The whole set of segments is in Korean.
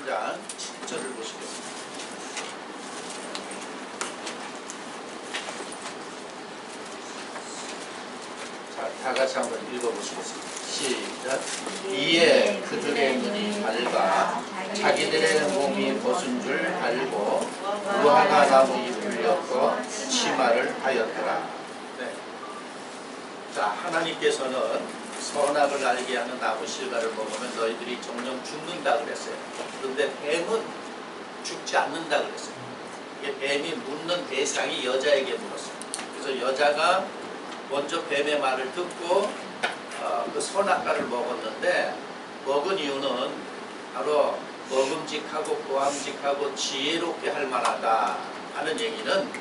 3장 7절을 보시겠습니다. 자, 다 같이 한번 읽어보시겠습니다. 시작. 이에 그들의 눈이 밝아 자기들의 몸이 벗은 줄 알고 무화과 나무 잎을 엮어 치마를 하였더라. 네. 자, 하나님께서는 선악을 알게 하는 나무 실과를 먹으면 너희들이 정령 죽는다 그랬어요. 그런데 뱀은 죽지 않는다 그랬어요. 뱀이 묻는 대상이 여자에게 물었어요. 그래서 여자가 먼저 뱀의 말을 듣고 그 선악과를 먹었는데, 먹은 이유는 바로 먹음직하고 고함직하고 지혜롭게 할 만하다 하는 얘기는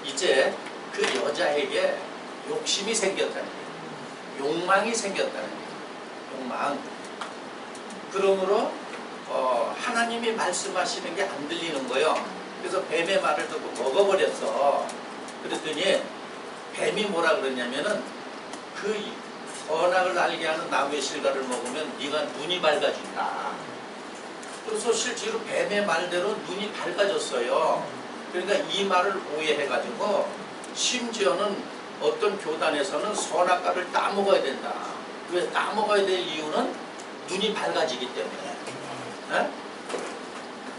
이제 그 여자에게 욕심이 생겼다는 거예요. 욕망이 생겼다는 거예요. 욕망. 그러므로 하나님이 말씀하시는 게 안 들리는 거예요. 그래서 뱀의 말을 듣고 먹어버렸어. 그랬더니 뱀이 뭐라 그러냐면은 그 선악을 알게 하는 나무의 실과를 먹으면 네가 눈이 밝아진다. 그래서 실제로 뱀의 말대로 눈이 밝아졌어요. 그러니까 이 말을 오해해가지고 심지어는 어떤 교단에서는 선악과를 따먹어야 된다. 왜 따먹어야 될 이유는 눈이 밝아지기 때문에. 네?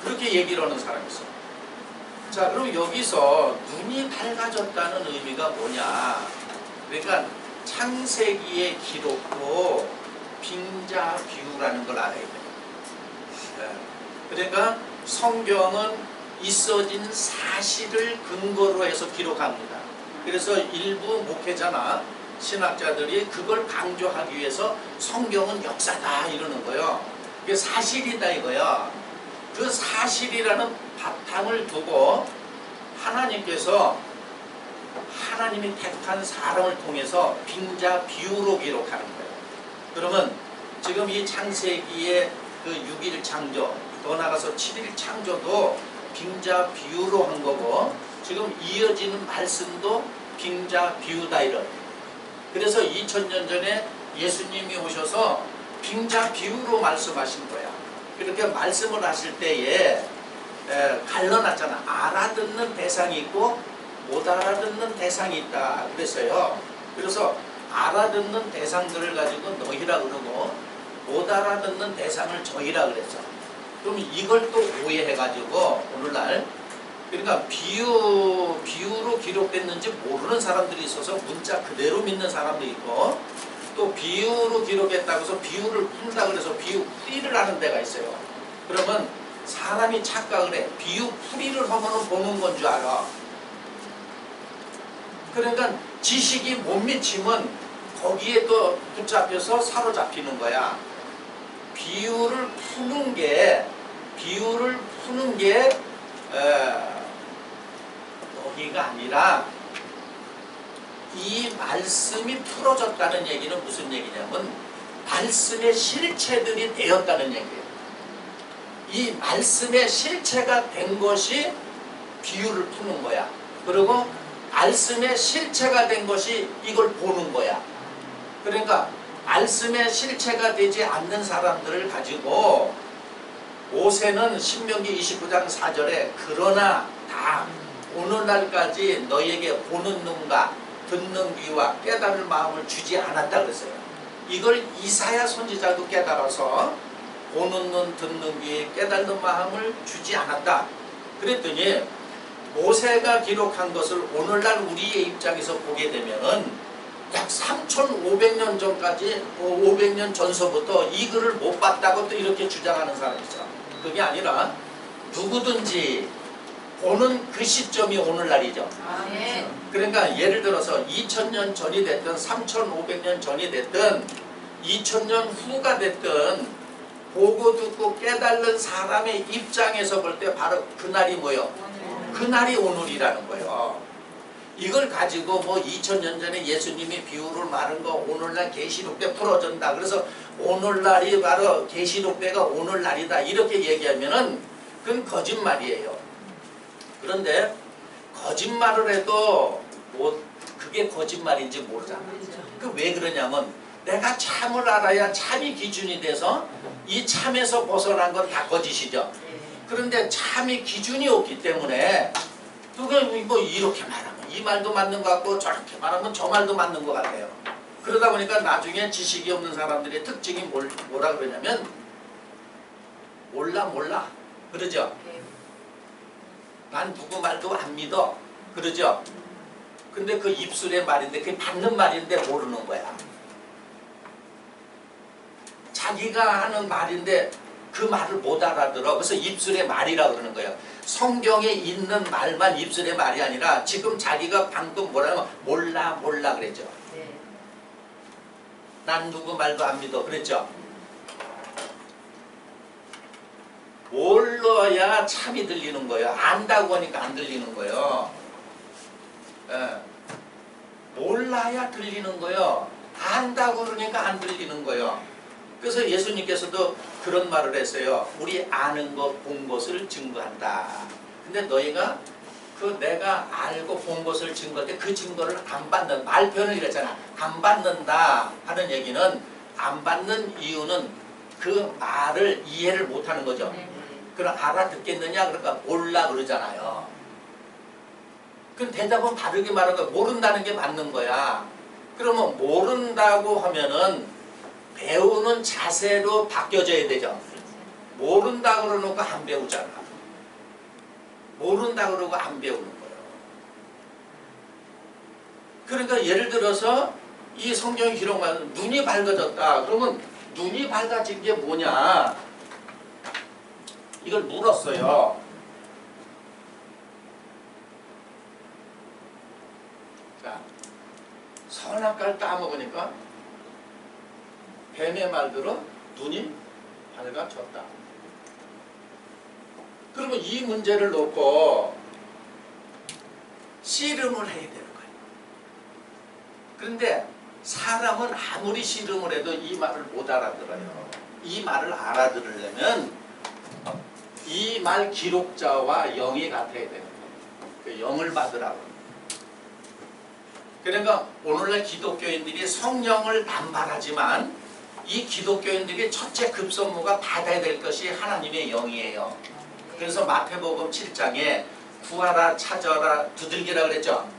그렇게 얘기를 하는 사람이 있어요. 자, 그럼 여기서 눈이 밝아졌다는 의미가 뭐냐? 그러니까 창세기의 기록도 빙자비유라는 걸 알아야 돼요. 네. 그러니까 성경은 있어진 사실을 근거로 해서 기록합니다. 그래서 일부 목회자나 신학자들이 그걸 강조하기 위해서 성경은 역사다 이러는 거예요. 그게 사실이다 이거야. 그 사실이라는 바탕을 두고 하나님께서 하나님이 택한 사람을 통해서 빙자 비유로 기록하는 거예요. 그러면 지금 이 창세기의 그 6일 창조, 더 나가서 7일 창조도 빙자 비유로 한 거고, 지금 이어지는 말씀도 빙자 비유다 이런. 그래서 2000년 전에 예수님이 오셔서 빙자 비유로 말씀하신 거야. 그렇게 말씀을 하실 때에 갈라놨잖아. 알아듣는 대상이 있고 못 알아듣는 대상이 있다 그랬어요. 그래서 알아듣는 대상들을 가지고 너희라 그러고 못 알아듣는 대상을 저희라 그랬어. 그럼 이걸 또 오해해가지고 오늘날, 그러니까 비유로 기록됐는지 모르는 사람들이 있어서 문자 그대로 믿는 사람도 있고, 또 비유로 기록했다고 해서 비유를 푼다 그래서 비유 풀이를 하는 데가 있어요. 그러면 사람이 착각을 해. 비유 풀이를 하면 보는 건 줄 알아. 그러니까 지식이 못 미치면 거기에 또 붙잡혀서 사로잡히는 거야. 비유를 푸는 게 여기가 아니라 이 말씀이 풀어졌다는 얘기는 무슨 얘기냐면 말씀의 실체들이 되었다는 얘기예요. 이 말씀의 실체가 된 것이 비유를 푸는 거야. 그리고 말씀의 실체가 된 것이 이걸 보는 거야. 그러니까 말씀의 실체가 되지 않는 사람들을 가지고 모세는 신명기 29장 4절에 그러나 다 오늘날까지 너희에게 보는 눈과 듣는 귀와 깨달을 마음을 주지 않았다 그랬어요. 이걸 이사야 선지자도 깨달아서 보는 눈, 듣는 귀, 깨달는 마음을 주지 않았다. 그랬더니 모세가 기록한 것을 오늘날 우리의 입장에서 보게 되면은 약 3,500년 전까지, 500년 전서부터 이 글을 못 봤다고 또 이렇게 주장하는 사람이 있어. 그게 아니라 누구든지 보는 그 시점이 오늘날이죠. 그러니까 예를 들어서 2000년 전이 됐든 3,500년 전이 됐든 2000년 후가 됐든 보고 듣고 깨달는 사람의 입장에서 볼 때 바로 그날이 뭐예요? 그날이 오늘이라는 거예요. 이걸 가지고 뭐 2000년 전에 예수님이 비유를 말한 거 오늘날 계시록 때 풀어진다. 그래서 오늘날이 바로 계시록 때가 오늘날이다. 이렇게 얘기하면은 그건 거짓말이에요. 그런데 거짓말을 해도 뭐 그게 거짓말인지 모르잖아. 그 왜 그러냐면 내가 참을 알아야 참이 기준이 돼서 이 참에서 벗어난 건 다 거짓이죠. 그런데 참이 기준이 없기 때문에 누가 뭐 이렇게 말하면 이 말도 맞는 것 같고 저렇게 말하면 저 말도 맞는 것 같아요. 그러다 보니까 나중에 지식이 없는 사람들의 특징이 뭐라 그러냐면 몰라 그러죠. 난 누구 말도 안 믿어 그러죠. 근데 그 입술의 말인데 그게 맞는 말인데 모르는 거야. 자기가 하는 말인데 그 말을 못 알아들어. 그래서 입술의 말이라고 그러는 거예요. 성경에 있는 말만 입술의 말이 아니라 지금 자기가 방금 뭐라면 몰라 그랬죠. 난 누구 말도 안 믿어 그랬죠. 몰라야 참이 들리는 거예요. 안다고 하니까 안 들리는 거예요. 예. 몰라야 들리는 거예요. 안다고 그러니까 안 들리는 거예요. 그래서 예수님께서도 그런 말을 했어요. 우리 아는 것, 본 것을 증거한다. 근데 너희가 그 내가 알고 본 것을 증거할 때 그 증거를 안 받는, 말표현을 이랬잖아. 안 받는다 하는 얘기는 안 받는 이유는 그 말을 이해를 못하는 거죠. 그럼 알아듣겠느냐? 그러니까 몰라 그러잖아요. 그 대답은 바르게 말하는 거야. 모른다는 게 맞는 거야. 그러면 모른다고 하면은 배우는 자세로 바뀌어져야 되죠. 모른다 그러놓고 안 배우잖아. 모른다 그러고 안 배우는 거예요. 그러니까 예를 들어서 이 성경 기록만 눈이 밝아졌다. 그러면 눈이 밝아진 게 뭐냐? 이걸 물었어요. 자, 선악과를 따먹으니까 뱀의 말대로 눈이 밝아졌다. 그러면 이 문제를 놓고 씨름을 해야 되는 거예요. 그런데 사람은 아무리 씨름을 해도 이 말을 못 알아들어요. 이 말을 알아들으려면 이 말 기록자와 영이 같아야 되는 거예요. 그 영을 받으라고. 그러니까 오늘날 기독교인들이 성령을 남발하지만 이 기독교인들이 첫째 급선무가 받아야 될 것이 하나님의 영이에요. 그래서 마태복음 7장에 구하라 찾아라 두들기라 그랬죠.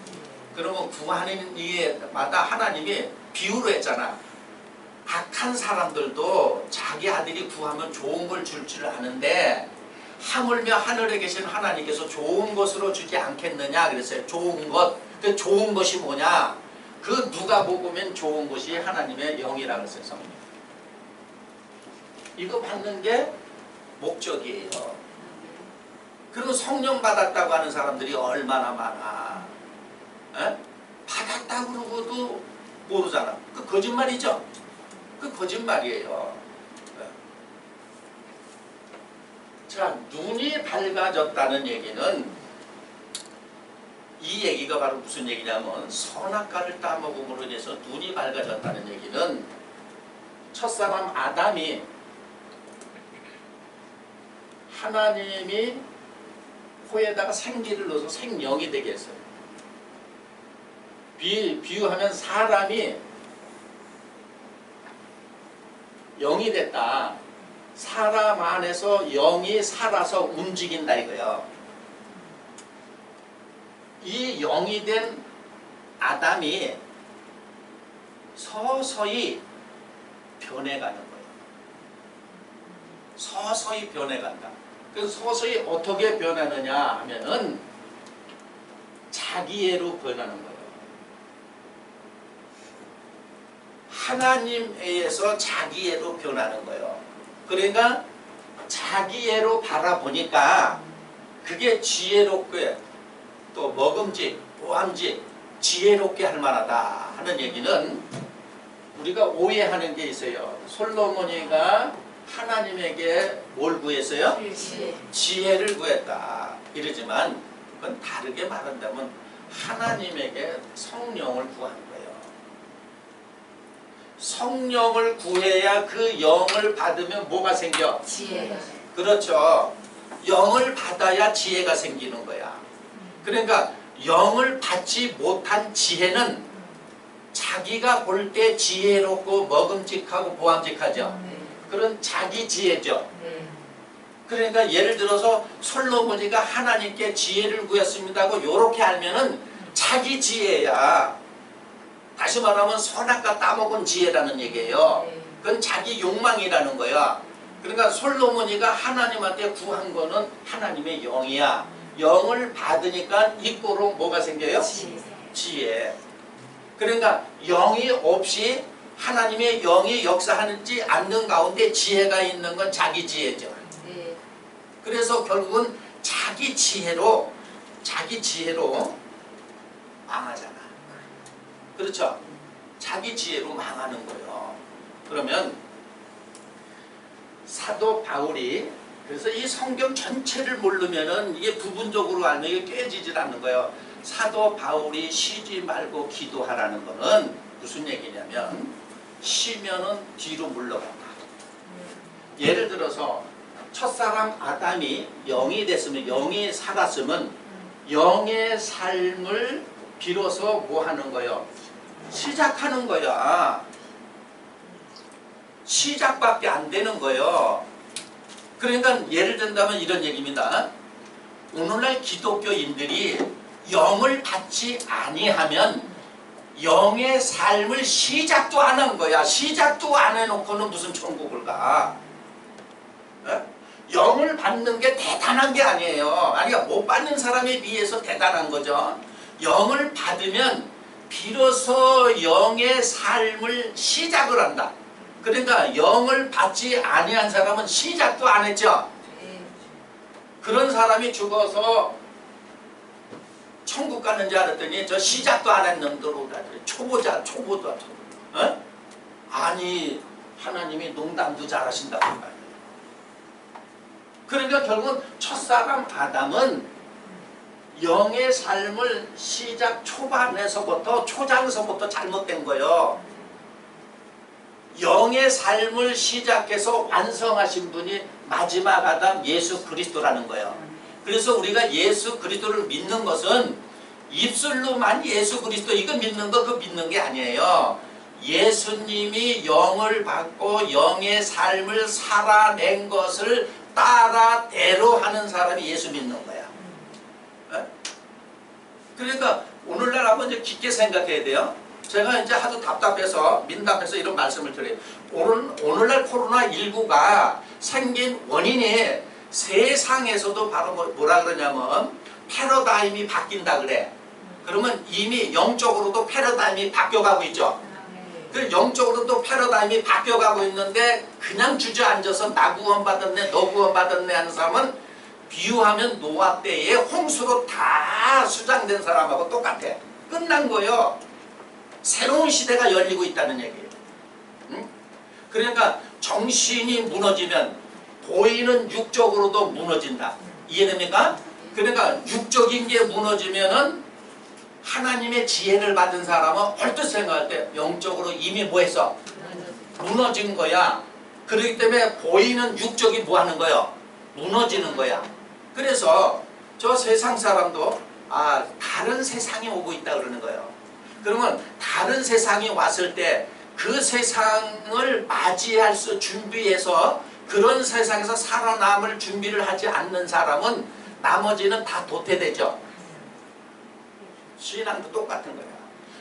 그러면 구하는 이에마다 하나님이 비유로 했잖아. 악한 사람들도 자기 아들이 구하면 좋은 걸 줄 줄 아는데 하물며 하늘에 계신 하나님께서 좋은 것으로 주지 않겠느냐 그랬어요. 좋은 것. 그 좋은 것이 뭐냐? 그 누가복음엔 좋은 것이 하나님의 영이라고 했어요. 성령. 이거 받는 게 목적이에요. 그러면 성령 받았다고 하는 사람들이 얼마나 많아. 에? 받았다고 그러고도 모르잖아. 그 거짓말이죠. 그 거짓말이에요. 자, 눈이 밝아졌다는 얘기는 이 얘기가 바로 무슨 얘기냐면 선악과를 따먹음으로 인해서 눈이 밝아졌다는 얘기는 첫사람 아담이 하나님이 코에다가 생기를 넣어서 생명이 되게 했어요. 비유하면 사람이 영이 됐다. 사람 안에서 영이 살아서 움직인다 이거예요. 이 영이 된 아담이 서서히 변해가는 거예요. 서서히 변해간다. 그래서 서서히 어떻게 변하느냐 하면은 자기애로 변하는 거예요. 하나님에서 자기애로 변하는 거예요. 그러니까 자기애로 바라보니까 그게 지혜롭게 또 먹음직, 보암직, 지혜롭게 할 만하다 하는 얘기는 우리가 오해하는 게 있어요. 솔로몬이가 하나님에게 뭘 구했어요? 지혜를 구했다. 이러지만 그건 다르게 말한다면 하나님에게 성령을 구한 거예요. 성령을 구해야 그 영을 받으면 뭐가 생겨? 지혜가. 그렇죠. 영을 받아야 지혜가 생기는 거야. 그러니까 영을 받지 못한 지혜는 자기가 볼 때 지혜롭고 먹음직하고 보암직하죠. 그런 자기 지혜죠. 그러니까 예를 들어서 솔로몬이가 하나님께 지혜를 구했습니다 하고 요렇게 알면은 자기 지혜야. 다시 말하면 선악과 따먹은 지혜라는 얘기예요. 그건 자기 욕망이라는 거야. 그러니까 솔로몬이가 하나님한테 구한 거는 하나님의 영이야. 영을 받으니까 이꼬로 뭐가 생겨요? 지혜. 그러니까 영이 없이 하나님의 영이 역사하는지 않는 가운데 지혜가 있는 건 자기 지혜죠. 그래서 결국은 자기 지혜로 망하잖아. 그렇죠? 자기 지혜로 망하는 거예요. 그러면 사도 바울이 그래서 이 성경 전체를 모르면은 이게 부분적으로 알면 이게 깨지질 않는 거예요. 사도 바울이 쉬지 말고 기도하라는 거는 무슨 얘기냐면 쉬면은 뒤로 물러간다. 예를 들어서 첫사람 아담이 영이 됐으면 영이 살았으면 영의 삶을 비로소 뭐 하는 거예요? 시작하는 거야. 시작밖에 안 되는 거예요. 그러니까 예를 든다면 이런 얘기입니다. 오늘날 기독교인들이 영을 받지 아니하면 영의 삶을 시작도 안 한 거야. 시작도 안 해놓고는 무슨 천국을 가. 영을 받는 게 대단한 게 아니에요. 아니, 못 받는 사람에 비해서 대단한 거죠. 영을 받으면 비로소 영의 삶을 시작을 한다. 그러니까 영을 받지 아니한 사람은 시작도 안 했죠. 그런 사람이 죽어서 천국 가는 줄 알았더니 저 시작도 안 한 놈들로 초보다. 어? 아니, 하나님이 농담도 잘하신다고 말이에요. 그러니까 결국은 첫사람 아담은 영의 삶을 시작 초반에서부터 초장서부터 잘못된 거예요. 영의 삶을 시작해서 완성하신 분이 마지막 아담 예수 그리스도라는 거예요. 그래서 우리가 예수 그리스도를 믿는 것은 입술로만 예수 그리스도 이거 믿는 거 그거 믿는 게 아니에요. 예수님이 영을 받고 영의 삶을 살아낸 것을 따라대로 하는 사람이 예수 믿는 거야. 그러니까 오늘날 한번 이제 깊게 생각해야 돼요. 제가 이제 하도 답답해서 민답해서 이런 말씀을 드려요. 오늘날 코로나19가 생긴 원인이 세상에서도 바로 뭐라 그러냐면 패러다임이 바뀐다 그래. 그러면 이미 영적으로도 패러다임이 바뀌어가고 있죠. 그 영적으로도 패러다임이 바뀌어가고 있는데 그냥 주저앉아서 나 구원받았네 너 구원받았네 하는 사람은 비유하면 노아 때에 홍수로 다 수장된 사람하고 똑같아. 끝난 거예요. 새로운 시대가 열리고 있다는 얘기예요. 응? 그러니까 정신이 무너지면 보이는 육적으로도 무너진다. 이해됩니까? 그러니까 육적인 게 무너지면은 하나님의 지혜를 받은 사람은 얼뜻 생각할 때 영적으로 이미 뭐 했어? 무너진 거야. 그렇기 때문에 보이는 육적이 뭐 하는 거예요? 무너지는 거야. 그래서 저 세상 사람도 다른 세상이 오고 있다 그러는 거예요. 그러면 다른 세상이 왔을 때 그 세상을 맞이할 수 준비해서 그런 세상에서 살아남을 준비를 하지 않는 사람은 나머지는 다 도태되죠. 신앙도 똑같은 거야.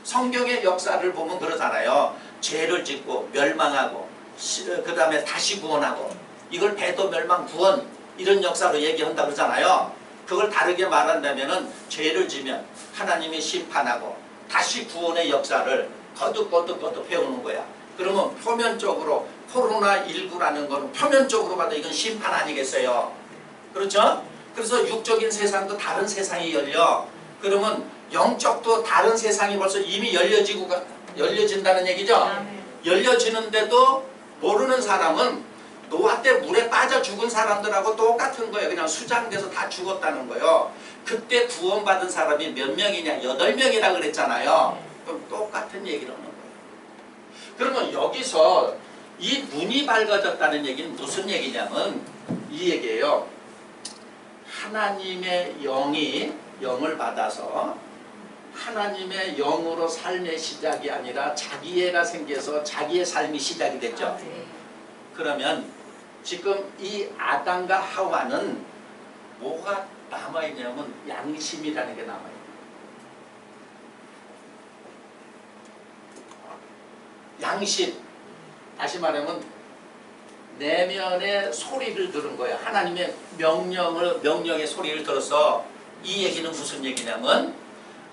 성경의 역사를 보면 그러잖아요. 죄를 짓고 멸망하고 그 다음에 다시 구원하고 이걸 배도 멸망 구원 이런 역사로 얘기한다 그러잖아요. 그걸 다르게 말한다면은 죄를 지면 하나님이 심판하고 다시 구원의 역사를 거듭 배우는 거야. 그러면 표면적으로 코로나19라는 거는 표면적으로 봐도 이건 심판 아니겠어요? 그렇죠? 그래서 육적인 세상도 다른 세상이 열려. 그러면 영적도 다른 세상이 벌써 이미 열려진다는 얘기죠? 열려지는데도 모르는 사람은 노아 때 물에 빠져 죽은 사람들하고 똑같은 거예요. 그냥 수장돼서 다 죽었다는 거예요. 그때 구원받은 사람이 몇 명이냐? 8명이라 그랬잖아요. 그럼 똑같은 얘기를 하는 거예요. 그러면 여기서 이 눈이 밝아졌다는 얘기는 무슨 얘기냐면 이 얘기예요. 하나님의 영을 받아서 하나님의 영으로 삶의 시작이 아니라 자기애가 생겨서 자기의 삶이 시작이 됐죠. 그러면 지금 이 아담과 하와는 뭐가 남아있냐면 양심이라는 게 남아있어요. 양심. 다시 말하면 내면의 소리를 들은 거예요. 하나님의 명령의 소리를 들어서 이 얘기는 무슨 얘기냐면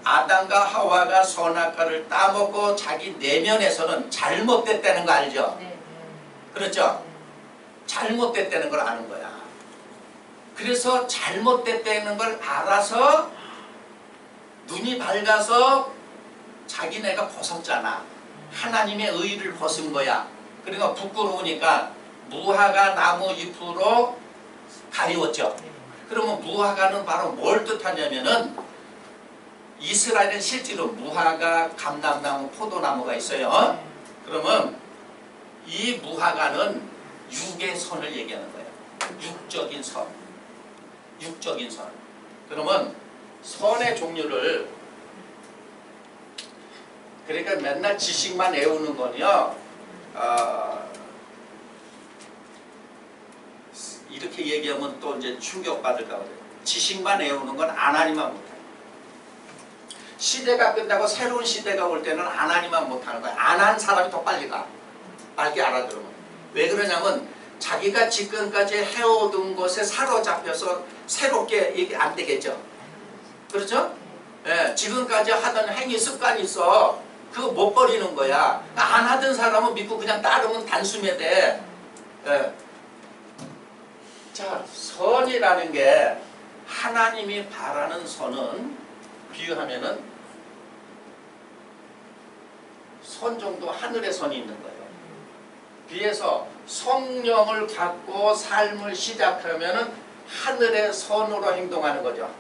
아담과 하와가 선악과를 따먹고 자기 내면에서는 잘못됐다는 거 알죠? 그렇죠? 잘못됐다는 걸 아는 거야. 그래서 잘못됐다는 걸 알아서 눈이 밝아서 자기네가 벗었잖아. 하나님의 의를 벗은 거야. 그러니까 부끄러우니까 무화과 나무 잎으로 가리웠죠. 그러면 무화과는 바로 뭘 뜻하냐면은 이스라엘은 실제로 무화과, 감람나무, 포도나무가 있어요. 그러면 이 무화과는 육의 선을 얘기하는 거예요. 육적인 선. 육적인 선. 그러면 선의 종류를 그러니까 맨날 지식만 외우는 건요. 이렇게 얘기하면 또 이제 충격받을까 그래요. 지식만 외우는 건 하나님만 못해요. 시대가 끝나고 새로운 시대가 올 때는 하나님만 못하는 거예요. 안 한 사람이 더 빨리 가. 빨리 알아들으면. 왜 그러냐면 자기가 지금까지 해오던 것에 사로잡혀서 새롭게 이게 안 되겠죠. 그렇죠? 예, 지금까지 하던 행위 습관이 있어. 그거 못 버리는 거야. 안 하던 사람은 믿고 그냥 따르면 단숨에 돼. 예. 자, 선이라는 게 하나님이 바라는 선은 비유하면은 선 정도 하늘의 선이 있는 거예요. 비해서 성령을 갖고 삶을 시작하면은 하늘의 선으로 행동하는 거죠.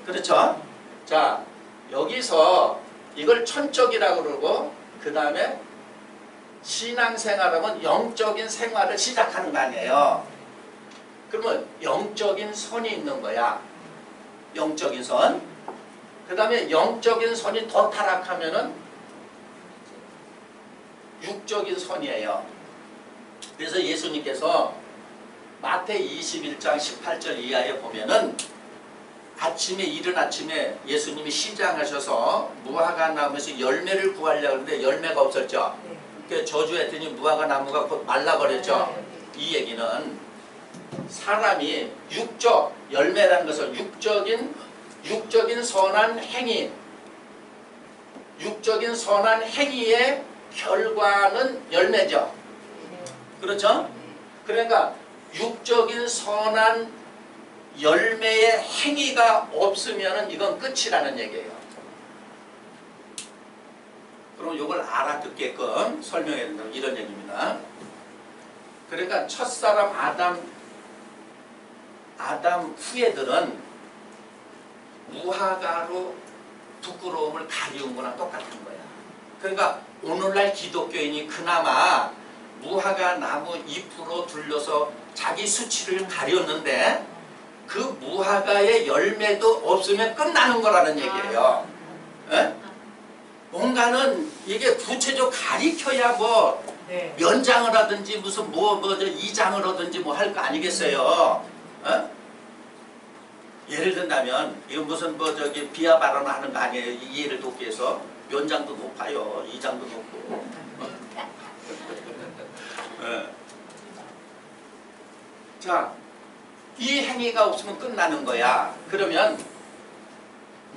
그렇죠? 자, 여기서 이걸 천적이라고 그러고 그 다음에 신앙생활하면 영적인 생활을 시작하는 거 아니에요. 그러면 영적인 선이 있는 거야. 영적인 선. 그 다음에 영적인 선이 더 타락하면은 육적인 선이에요. 그래서 예수님께서 마태 21장 18절 이하에 보면은 아침에 이른 아침에 예수님이 시장하셔서 무화과 나무에서 열매를 구하려고 하는데 열매가 없었죠. 그 저주했더니 무화과 나무가 곧 말라버렸죠. 이 얘기는 사람이 육적 열매라는 것은 육적인 선한 행위, 육적인 선한 행위의 결과는 열매죠. 그렇죠? 그러니까 육적인 선한 열매의 행위가 없으면 이건 끝이라는 얘기예요. 그럼 이걸 알아듣게끔 설명해야 된다. 이런 얘기입니다. 그러니까 첫사람 아담 후예들은 무화과로 부끄러움을 가리운 거랑 똑같은 거야. 그러니까 오늘날 기독교인이 그나마 무화과 나무 잎으로 둘러서 자기 수치를 가렸는데 그 무화과의 열매도 없으면 끝나는 거라는 얘기예요. 에? 뭔가는 이게 구체적으로 가리켜야 뭐 면장을 하든지 무슨 이장을 하든지 뭐 할 거 아니겠어요. 에? 예를 든다면 이건 무슨 비하 발언을 하는 거 아니에요. 이해를 돕기 위해서 면장도 높아요. 이장도 높고. 네. 자, 이 행위가 없으면 끝나는 거야. 그러면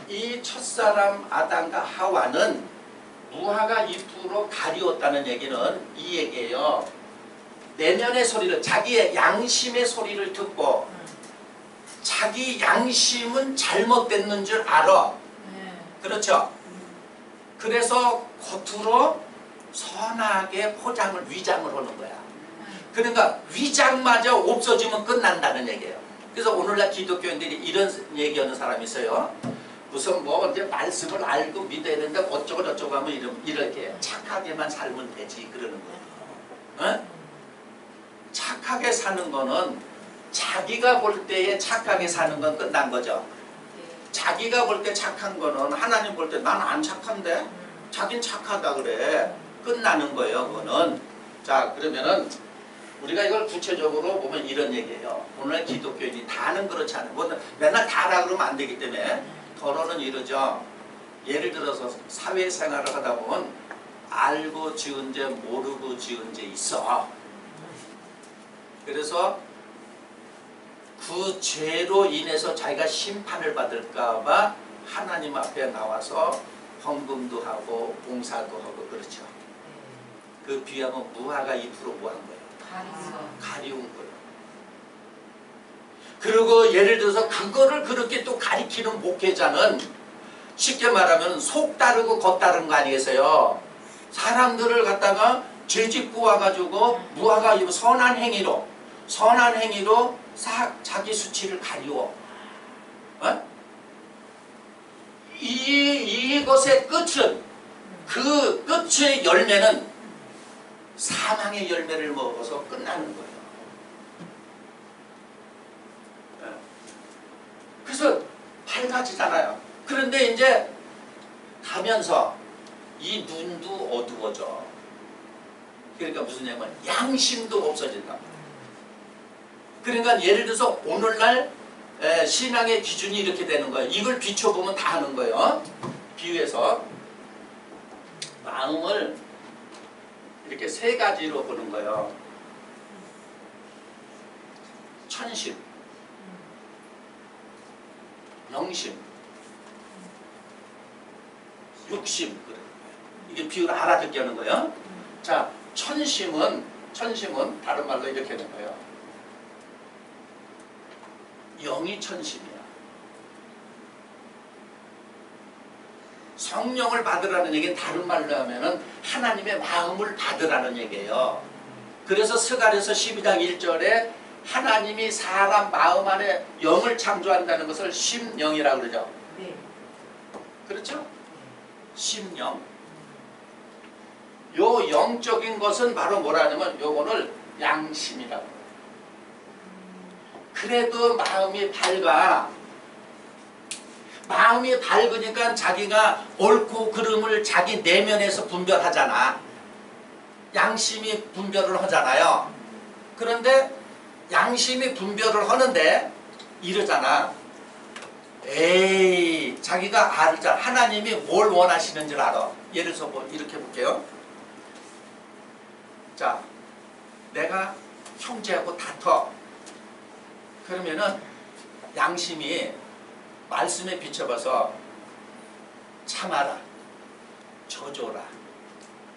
이 첫사람 아담과 하와는 무화과 잎으로 가리웠다는 얘기는 이 얘기예요. 내면의 소리를, 자기의 양심의 소리를 듣고 자기 양심은 잘못됐는 줄 알아. 그렇죠? 그래서 겉으로 선하게 위장을 하는 거야. 그러니까 위장마저 없어지면 끝난다는 얘기예요. 그래서 오늘날 기독교인들이 이런 얘기하는 사람이 있어요. 무슨 이제 말씀을 알고 믿어야 되는데 어쩌고 저쩌고 하면 이렇게 착하게만 살면 되지 그러는 거예요. 어? 착하게 사는 거는 자기가 볼 때에 착하게 사는 건 끝난 거죠. 자기가 볼 때 착한 거는 하나님 볼 때 난 안 착한데 자긴 착하다 그래. 끝나는 거예요. 그거는. 자, 그러면은 우리가 이걸 구체적으로 보면 이런 얘기예요. 오늘날 기독교인이 다는 그렇지 않아요. 뭐 맨날 다라 그러면 안 되기 때문에 더러는 이러죠. 예를 들어서 사회생활을 하다 보면 알고 지은 죄 모르고 지은 죄 있어. 그래서 그 죄로 인해서 자기가 심판을 받을까 봐 하나님 앞에 나와서 헌금도 하고 봉사도 하고 그렇죠. 그 비하면 무화가 잎으로 뭐 한 거예요? 가리운 거예요. 그리고 예를 들어서 그거를 그렇게 또 가리키는 목회자는 쉽게 말하면 속 따르고 겉 따른 거 아니겠어요? 사람들을 갖다가 죄짓고 와가지고 무화가 잎 선한 행위로 자기 수치를 가리워. 어? 이것의 끝은, 그 끝의 열매는 사망의 열매를 먹어서 끝나는 거예요. 그래서 밝아지잖아요. 그런데 이제 가면서 이 눈도 어두워져. 그러니까 무슨 얘기냐면 양심도 없어진다. 그러니까 예를 들어서 오늘날 신앙의 기준이 이렇게 되는 거예요. 이걸 비춰보면 다 하는 거예요. 비유해서 마음을 이렇게 세 가지로 보는 거예요. 천심, 영심, 육심. 이게 비유를 알아듣게 하는 거예요. 자, 천심은 다른 말로 이렇게 하는 거예요. 영이 천심이야. 성령을 받으라는 얘기는 다른 말로 하면은 하나님의 마음을 받으라는 얘기예요. 그래서 스가랴서 12장 1절에 하나님이 사람 마음 안에 영을 창조한다는 것을 심영이라고 그러죠. 네. 그렇죠? 심영. 요 영적인 것은 바로 뭐라 하냐면 요거를 양심이라고 해요. 그래도 마음이 밝아. 마음이 밝으니까 자기가 옳고 그름을 자기 내면에서 분별하잖아. 양심이 분별을 하잖아요. 그런데 양심이 분별을 하는데 이러잖아. 에이, 자기가 알잖아. 하나님이 뭘 원하시는 줄 알아. 예를 들어서 뭐 이렇게 볼게요. 자, 내가 형제하고 다퉈. 그러면은 양심이 말씀에 비춰봐서 참아라, 져줘라.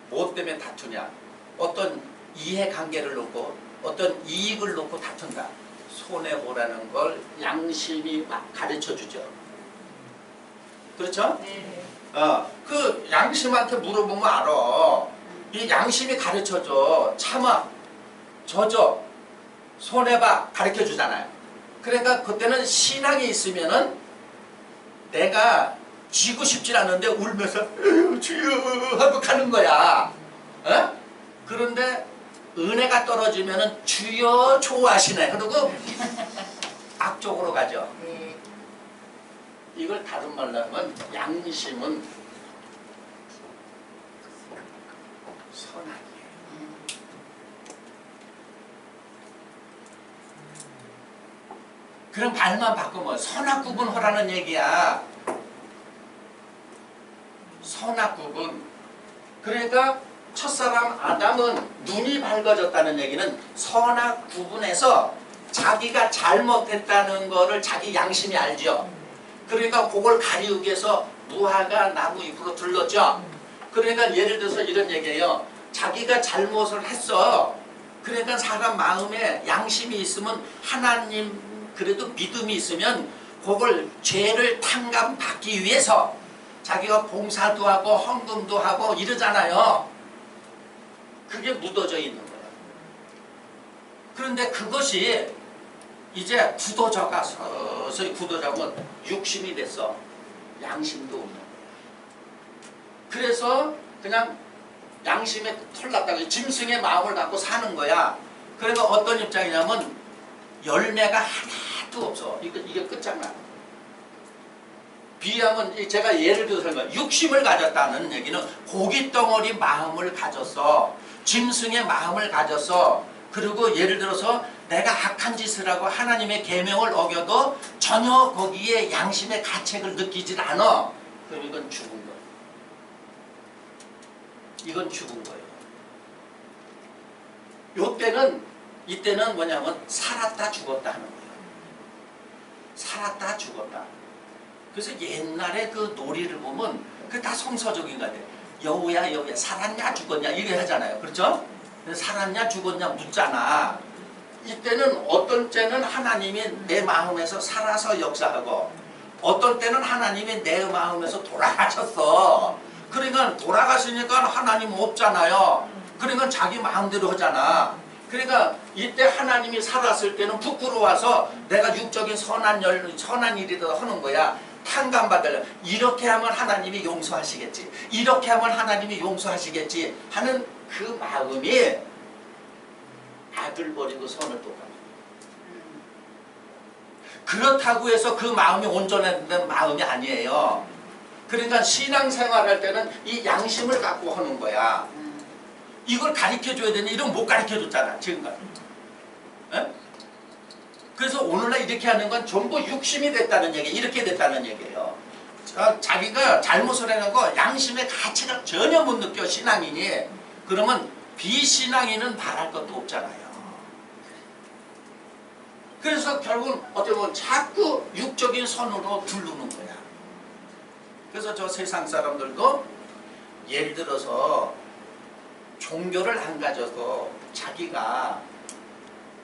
뭐 때문에 다투냐? 어떤 이해관계를 놓고 어떤 이익을 놓고 다툰다. 손해보라는 걸 양심이 막 가르쳐주죠. 그렇죠? 네. 그 양심한테 물어보면 알아. 이 양심이 가르쳐줘. 참아, 져줘, 손해봐 가르쳐주잖아요. 그러니까 그때는 신앙이 있으면은 내가 쥐고 싶지 않은데 울면서 주여 하고 가는 거야. 어? 그런데 은혜가 떨어지면은 주여 좋아하시네. 그리고 악쪽으로 가죠. 이걸 다른 말로 하면 양심은 선악이에요. 그럼 말만 바꾸면 선악 구분하라는 얘기야. 선악 구분. 그러니까 첫사람 아담은 눈이 밝아졌다는 얘기는 선악 구분해서 자기가 잘못했다는 거를 자기 양심이 알죠. 그러니까 그걸 가리우기 위해서 무화과 나무 잎으로 둘렀죠. 그러니까 예를 들어서 이런 얘기예요. 자기가 잘못을 했어. 그러니까 사람 마음에 양심이 있으면 하나님 그래도 믿음이 있으면 그걸 죄를 탕감받기 위해서 자기가 봉사도 하고 헌금도 하고 이러잖아요. 그게 묻어져 있는 거예요. 그런데 그것이 이제 굳어져가 서서히 굳어져면 육심이 됐어. 양심도 없는 거예요. 그래서 그냥 양심에 털났다고 짐승의 마음을 갖고 사는 거야. 그러니까 어떤 입장이냐면 열매가 하나도 없어. 이게 끝장나. 비하면 제가 예를 들어서 육심을 가졌다는 얘기는 고깃덩어리 마음을 가졌어. 짐승의 마음을 가졌어. 그리고 예를 들어서 내가 악한 짓을 하고 하나님의 계명을 어겨도 전혀 거기에 양심의 가책을 느끼질 않아. 그럼 이건 죽은 거예요. 이건 죽은 거예요. 이때는 뭐냐면 살았다 죽었다 하는 거예요. 살았다 죽었다. 그래서 옛날에 그 놀이를 보면 그 다 성서적인 거 같아요. 여우야 살았냐 죽었냐 이래 하잖아요. 그렇죠? 살았냐 죽었냐 묻잖아. 이때는 어떤 때는 하나님이 내 마음에서 살아서 역사하고 어떤 때는 하나님이 내 마음에서 돌아가셨어. 그러니까 돌아가시니까 하나님 없잖아요. 그러니까 자기 마음대로 하잖아. 그러니까 이때 하나님이 살았을 때는 부끄러워서 내가 육적인 선한 일이라도 하는 거야. 탕감받으려. 이렇게 하면 하나님이 용서하시겠지. 이렇게 하면 하나님이 용서하시겠지 하는 그 마음이 아들 버리고 선을 또 가는. 그렇다고 해서 그 마음이 온전한 마음이 아니에요. 그러니까 신앙생활할 때는 이 양심을 갖고 하는 거야. 이걸 가르쳐줘야 되는데 이런 못 가르쳐줬잖아 지금까지. 에? 그래서 오늘날 이렇게 하는 건 전부 육심이 됐다는 얘기, 이렇게 됐다는 얘기예요. 자기가 잘못을 해놓고 양심의 가치를 전혀 못 느껴 신앙인이. 그러면 비신앙인은 바랄 것도 없잖아요. 그래서 결국은 어떻게 보면 자꾸 육적인 선으로 두르는 거야. 그래서 저 세상 사람들도 예를 들어서 종교를 안 가져서 자기가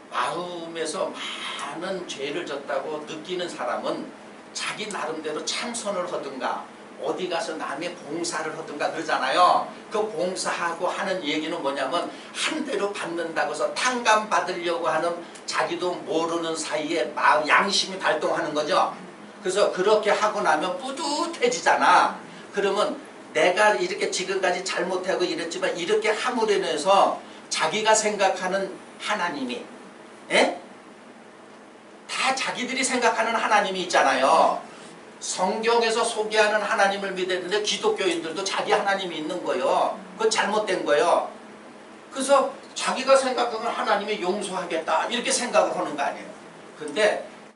마음에서 많은 죄를 졌다고 느끼는 사람은 자기 나름대로 참선을 하든가 어디 가서 남의 봉사를 하든가 그러잖아요. 그 봉사하고 하는 얘기는 뭐냐면 한 대로 받는다고 해서 탕감 받으려고 하는 자기도 모르는 사이에 마음 양심이 발동하는 거죠. 그래서 그렇게 하고 나면 뿌듯해지잖아. 그러면 내가 이렇게 지금까지 잘못하고 이랬지만 이렇게 함으로 인해서 자기가 생각하는 하나님이 다 자기들이 생각하는 하나님이 있잖아요. 성경에서 소개하는 하나님을 믿었는데 기독교인들도 자기 하나님이 있는 거예요. 그건 잘못된 거예요. 그래서 자기가 생각하는 하나님이 용서하겠다 이렇게 생각을 하는 거 아니에요. 근데